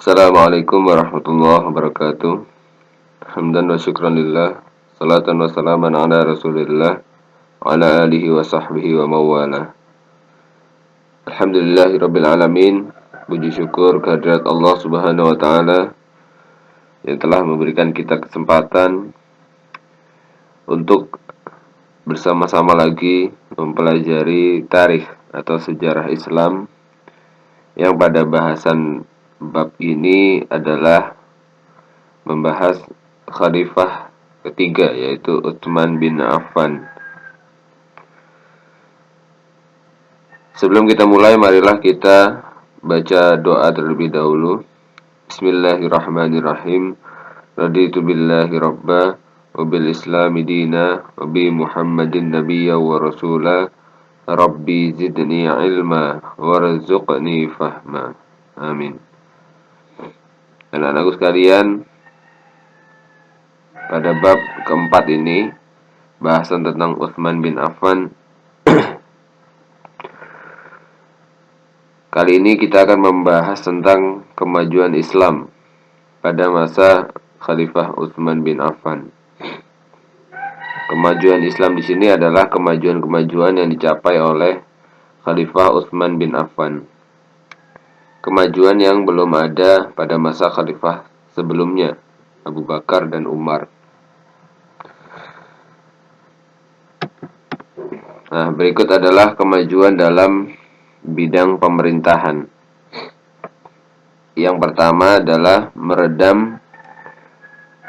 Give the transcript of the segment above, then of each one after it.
Assalamualaikum warahmatullahi wabarakatuh. Hamdan wa syukran lillah. Salatan wa salaman ala rasulillah wa ala alihi wa sahbihi wa mawala. Alhamdulillahi rabbil alamin. Puji syukur kehadirat Allah subhanahu wa ta'ala yang telah memberikan kita kesempatan untuk bersama-sama lagi mempelajari tarikh atau sejarah Islam, yang pada bahasan bab ini adalah membahas khalifah ketiga, yaitu Utsman bin Affan. Sebelum kita mulai, marilah kita baca doa terlebih dahulu. Bismillahirrahmanirrahim. Raditu billahi rabba wa bil islami dina wa bi Muhammadin nabiyya wa rasula. Rabbi zidni ilma warzuqni fahma. Amin. Anak-anakku sekalian, pada bab keempat ini, bahasan tentang Utsman bin Affan, kali ini kita akan membahas tentang kemajuan Islam pada masa Khalifah Utsman bin Affan. Kemajuan Islam di sini adalah kemajuan-kemajuan yang dicapai oleh Khalifah Utsman bin Affan. Kemajuan yang belum ada pada masa khalifah sebelumnya, Abu Bakar dan Umar. Nah, berikut adalah kemajuan dalam bidang pemerintahan. Yang pertama adalah meredam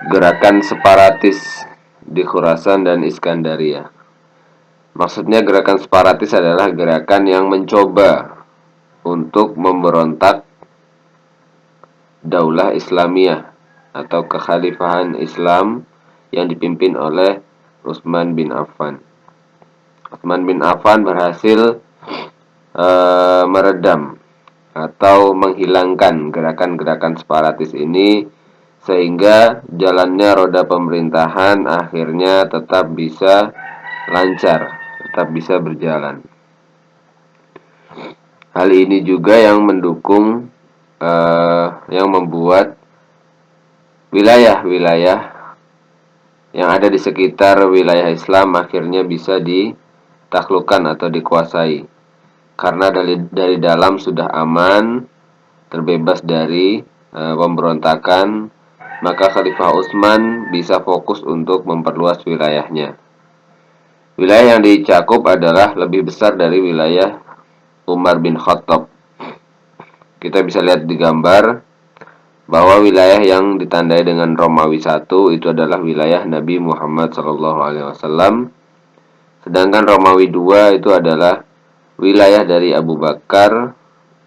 gerakan separatis di Khurasan dan Iskandaria. Maksudnya gerakan separatis adalah gerakan yang mencoba untuk memberontak Daulah Islamiyah atau kekhalifahan Islam yang dipimpin oleh Utsman bin Affan. Utsman bin Affan berhasil meredam atau menghilangkan gerakan-gerakan separatis ini, sehingga jalannya roda pemerintahan akhirnya tetap bisa lancar, tetap bisa berjalan. Hal ini juga yang mendukung, yang membuat wilayah-wilayah yang ada di sekitar wilayah Islam akhirnya bisa ditaklukkan atau dikuasai. Karena dari dalam sudah aman, terbebas dari pemberontakan, maka Khalifah Utsman bisa fokus untuk memperluas wilayahnya. Wilayah yang dicakup adalah lebih besar dari wilayah Umar bin Khattab. Kita bisa lihat di gambar bahwa wilayah yang ditandai dengan Romawi 1 itu adalah wilayah Nabi Muhammad SAW. Sedangkan Romawi 2 itu adalah wilayah dari Abu Bakar,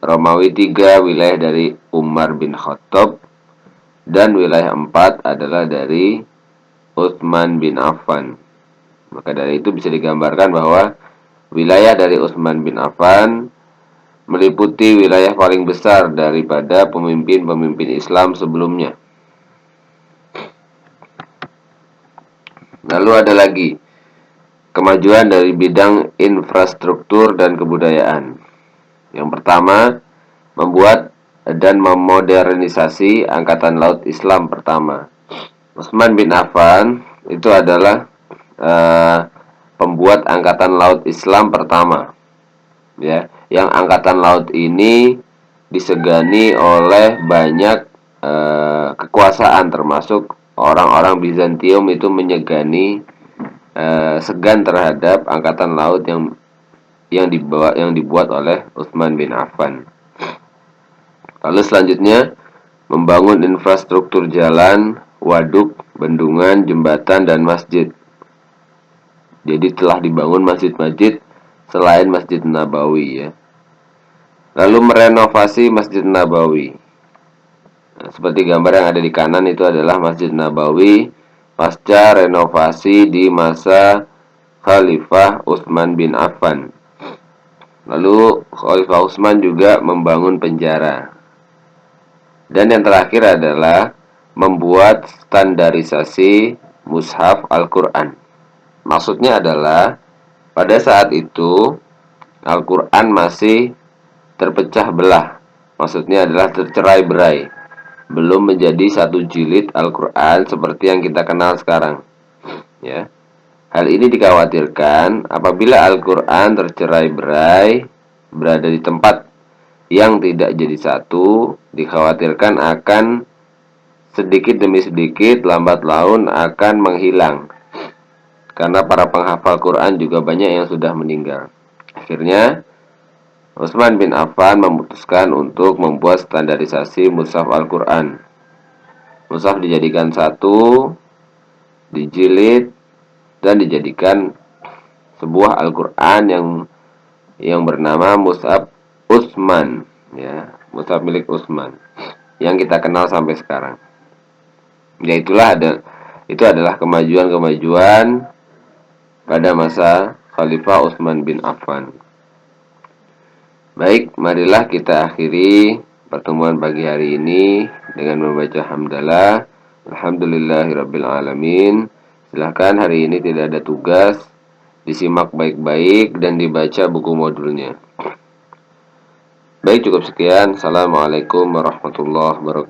Romawi 3 wilayah dari Umar bin Khattab, dan wilayah 4 adalah dari Utsman bin Affan. Maka dari itu bisa digambarkan bahwa wilayah dari Utsman bin Affan meliputi wilayah paling besar daripada pemimpin-pemimpin Islam sebelumnya. Lalu ada lagi kemajuan dari bidang infrastruktur dan kebudayaan. Yang pertama, membuat dan memodernisasi Angkatan Laut Islam pertama. Utsman bin Affan itu adalah pembuat Angkatan Laut Islam pertama. Ya, yang Angkatan Laut ini disegani oleh banyak kekuasaan, termasuk orang-orang Bizantium itu menyegani, segan terhadap angkatan laut yang dibuat oleh Utsman bin Affan. Lalu selanjutnya, membangun infrastruktur jalan, waduk, bendungan, jembatan, dan masjid. Jadi telah dibangun masjid-masjid selain Masjid Nabawi, ya. Lalu merenovasi Masjid Nabawi. Nah, seperti gambar yang ada di kanan itu adalah Masjid Nabawi pasca renovasi di masa Khalifah Utsman bin Affan. Lalu Khalifah Utsman juga membangun penjara. Dan yang terakhir adalah membuat standarisasi mushaf Al-Quran. Maksudnya adalah pada saat itu Al-Quran masih terpecah belah. Maksudnya adalah tercerai-berai. belum menjadi satu jilid Al-Quran seperti yang kita kenal sekarang. Ya, hal ini dikhawatirkan apabila Al-Quran tercerai-berai berada di tempat yang tidak jadi satu, dikhawatirkan akan sedikit demi sedikit lambat laun akan menghilang. Karena para penghafal Quran juga banyak yang sudah meninggal. Akhirnya, Utsman bin Affan memutuskan untuk membuat standarisasi mushaf Al-Quran. Mushaf dijadikan satu, dijilid, dan dijadikan sebuah Al-Quran yang bernama Mushaf Utsman, ya, mushaf milik Utsman yang kita kenal sampai sekarang. Ya itu adalah kemajuan-kemajuan pada masa Khalifah Utsman bin Affan. Baik, marilah kita akhiri pertemuan pagi hari ini dengan membaca hamdalah. Alhamdulillahirabbil alamin. Silakan, hari ini tidak ada tugas, disimak baik-baik dan dibaca buku modulnya. Baik, cukup sekian. Assalamualaikum warahmatullahi wabarakatuh.